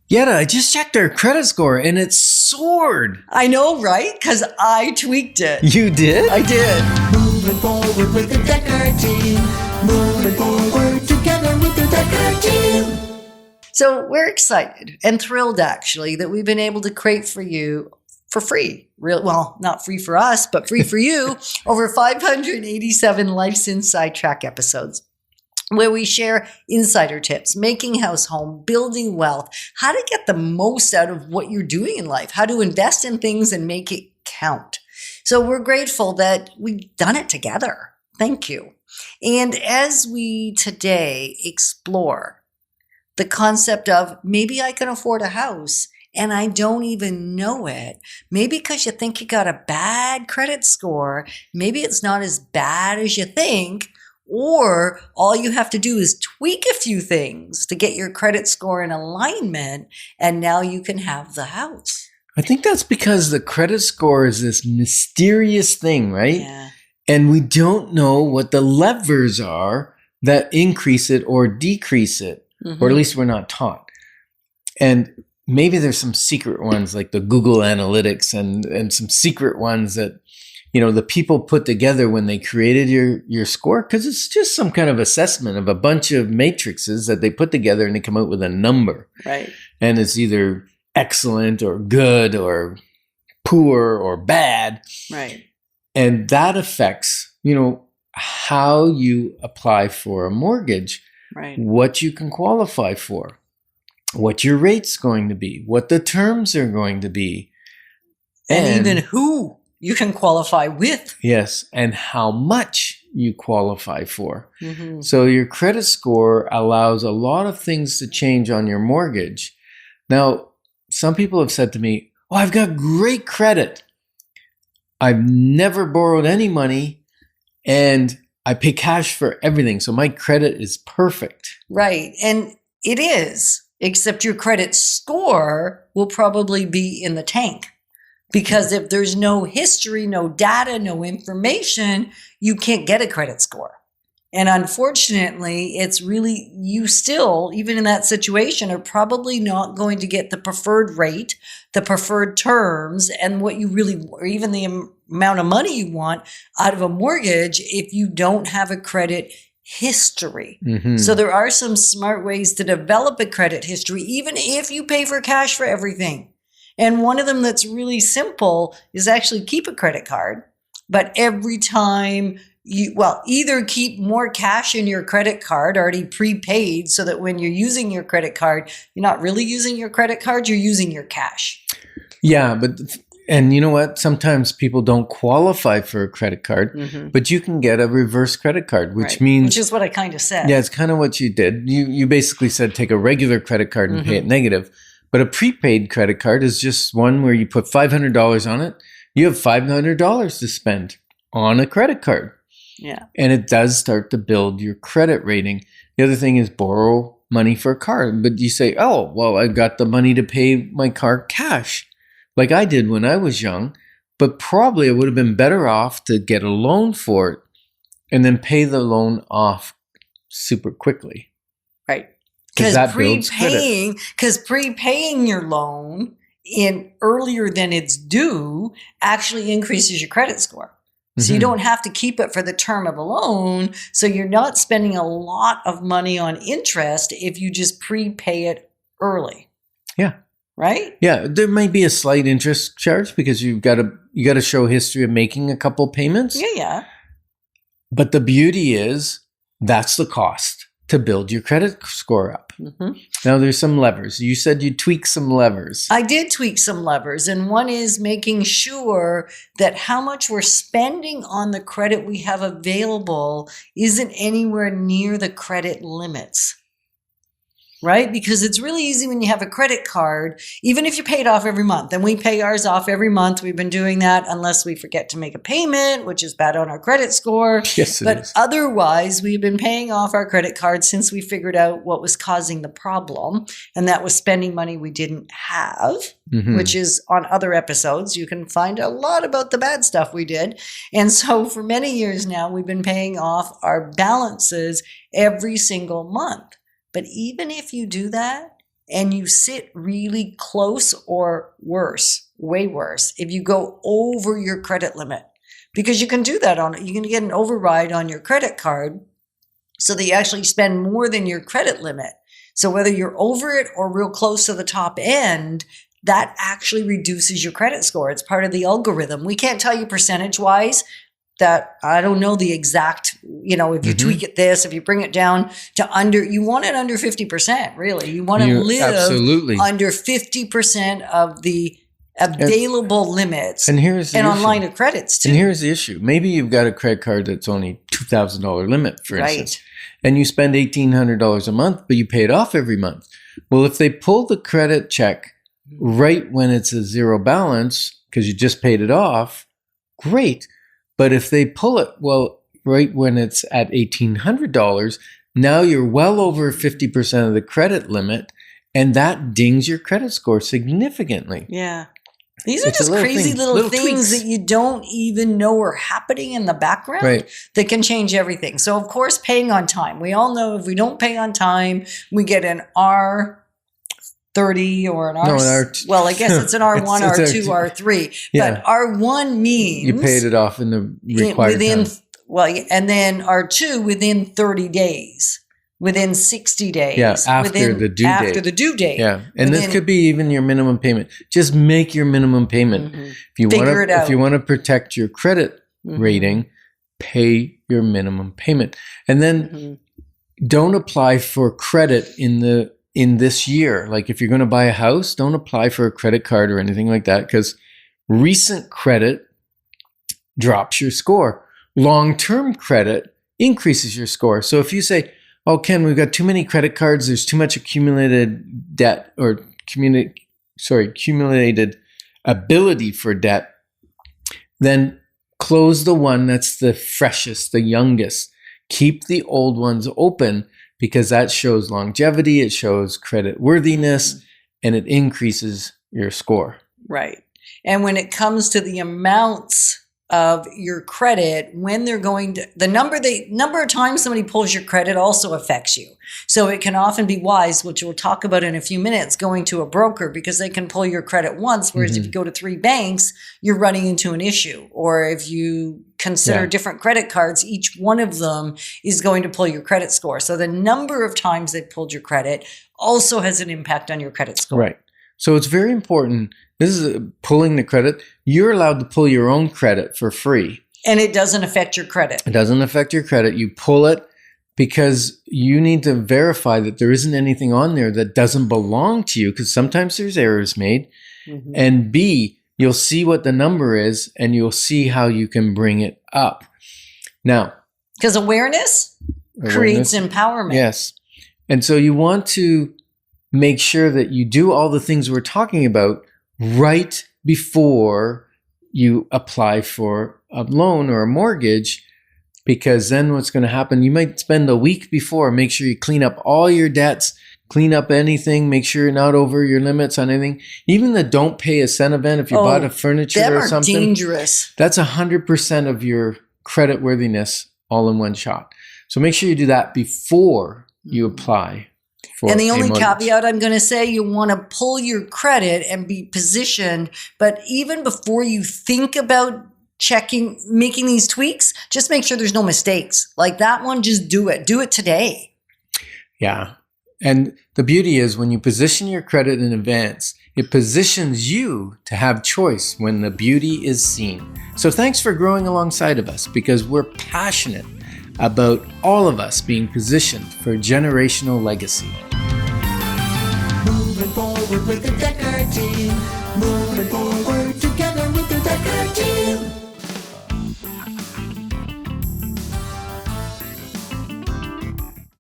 Yetta, I just checked our credit score and it soared. I know, right? Because I tweaked it. You did? I did. Moving forward with the Decker team. Moving forward together with the Decker team. So we're excited and thrilled, actually, that we've been able to create for you for free. Well, not free for us, but free for you. Over 587 Life's Inside Track episodes, where we share insider tips, making house home, building wealth, how to get the most out of what you're doing in life, how to invest in things and make it count. So we're grateful that we've done it together. Thank you. And as we today explore the concept of maybe I can afford a house and I don't even know it. Maybe because you think you got a bad credit score. Maybe it's not as bad as you think. Or all you have to do is tweak a few things to get your credit score in alignment, and now you can have the house. I think that's because the credit score is this mysterious thing, right? Yeah. And we don't know what the levers are that increase it or decrease it, or at least we're not taught. And maybe there's some secret ones like the Google Analytics and some secret ones that, you know, the people put together when they created your score, because it's just some kind of assessment of a bunch of matrices that they put together and they come out with a number. Right. And it's either excellent or good or poor or bad. Right. And that affects, you know, how you apply for a mortgage, Right. what you can qualify for, what your rate's going to be, what the terms are going to be. And even who you can qualify with. Yes, and how much you qualify for. So your credit score allows a lot of things to change on your mortgage. Now, some people have said to me, "Oh, I've got great credit. I've never borrowed any money and I pay cash for everything. So my credit is perfect." Right. And it is, except your credit score will probably be in the tank. Because if there's no history, no data, no information, you can't get a credit score. And unfortunately, it's really, you still, even in that situation, are probably not going to get the preferred rate, the preferred terms, and what you really, or even the amount of money you want out of a mortgage if you don't have a credit history. So there are some smart ways to develop a credit history, even if you pay for cash for everything. And one of them that's really simple is actually keep a credit card, but every time you, well, either keep more cash in your credit card already prepaid so that when you're using your credit card, you're not really using your credit card, you're using your cash. Yeah, and you know what? Sometimes people don't qualify for a credit card, but you can get a reverse credit card, which means... Which is what I kind of said. Yeah, it's kind of what you did. You basically said take a regular credit card and pay it negative. But a prepaid credit card is just one where you put $500 on it. You have $500 to spend on a credit card. Yeah. And it does start to build your credit rating. The other thing is borrow money for a car. But you say, "Oh, well, I got the money to pay my car cash," like I did when I was young. But probably I would have been better off to get a loan for it and then pay the loan off super quickly. Right. Because prepaying your loan in earlier than it's due actually increases your credit score. So you don't have to keep it for the term of a loan. So you're not spending a lot of money on interest if you just prepay it early. Yeah. Right? Yeah. There might be a slight interest charge because you got to show history of making a couple payments. Yeah. But the beauty is that's the cost to build your credit score up. Now there's some levers. You said you tweak some levers. I did tweak some levers. And one is making sure that how much we're spending on the credit we have available isn't anywhere near the credit limits. Right? Because it's really easy when you have a credit card, even if you pay it off every month. And we pay ours off every month. We've been doing that unless we forget to make a payment, which is bad on our credit score. Yes, it is. Otherwise, we've been paying off our credit card since we figured out what was causing the problem. And that was spending money we didn't have, which is on other episodes. You can find a lot about the bad stuff we did. And so for many years now, we've been paying off our balances every single month. But even if you do that, and you sit really close or worse, way worse, if you go over your credit limit. Because you can do that you can get an override on your credit card so that you actually spend more than your credit limit. So whether you're over it or real close to the top end, that actually reduces your credit score. It's part of the algorithm. We can't tell you percentage-wise. That I don't know the exact, if you tweak it this, if you bring it down to you want it under 50%, really. You want to live absolutely under 50% of the available limits and here's the and issue. on line of credits too. And here's the issue. Maybe you've got a credit card that's only $2,000 limit, for instance, and you spend $1,800 a month, but you pay it off every month. Well, if they pull the credit check right when it's a zero balance because you just paid it off, great. But if they pull it, right when it's at $1,800, now you're well over 50% of the credit limit, and that dings your credit score significantly. Yeah. These are It's a just little crazy thing, little little things tweaks. that you don't even know are happening in the background that can change everything. So, of course, paying on time. We all know if we don't pay on time, we get an R30 or an R. Well, I guess it's an R1, R2, R3. Yeah. But R1 means You paid it off in the required time. And then R2 within 30 days. Within 60 days. Yeah, after the due date. After the due date. Yeah, and this could be even your minimum payment. Just make your minimum payment. If you want to protect your credit rating, pay your minimum payment, and then don't apply for credit in this year. Like if you're going to buy a house, don't apply for a credit card or anything like that because recent credit drops your score. Long-term credit increases your score. So if you say, oh, Ken, we've got too many credit cards. There's too much accumulated debt or accumulated ability for debt. Then close the one that's the freshest, the youngest. Keep the old ones open because that shows longevity. It shows credit worthiness and it increases your score. Right. And when it comes to the amounts of your credit, when they're going to the number of times somebody pulls your credit also affects you. So it can often be wise, which we'll talk about in a few minutes, going to a broker because they can pull your credit once. Whereas if you go to 3 banks, you're running into an issue. Or if you consider different credit cards, each one of them is going to pull your credit score. So the number of times they've pulled your credit also has an impact on your credit score. Right. So it's very important. This is pulling the credit. You're allowed to pull your own credit for free. And it doesn't affect your credit. It doesn't affect your credit. You pull it because you need to verify that there isn't anything on there that doesn't belong to you because sometimes there's errors made. And B, you'll see what the number is and you'll see how you can bring it up. Now, because awareness creates empowerment. Yes. And so you want to make sure that you do all the things we're talking about right before you apply for a loan or a mortgage, because then what's going to happen, you might spend a week before, make sure you clean up all your debts, clean up anything, make sure you're not over your limits on anything. Even the don't pay a cent event, if you bought a furniture or something, dangerous. That's 100% of your credit worthiness all in one shot. So make sure you do that before you apply. And the only caveat I'm going to say, you want to pull your credit and be positioned. But even before you think about making these tweaks, just make sure there's no mistakes. Like that one, just do it. Do it today. Yeah. And the beauty is when you position your credit in advance, it positions you to have choice when the beauty is seen. So thanks for growing alongside of us because we're passionate about all of us being positioned for generational legacy. Moving forward with the Decker team. Moving forward together with the Decker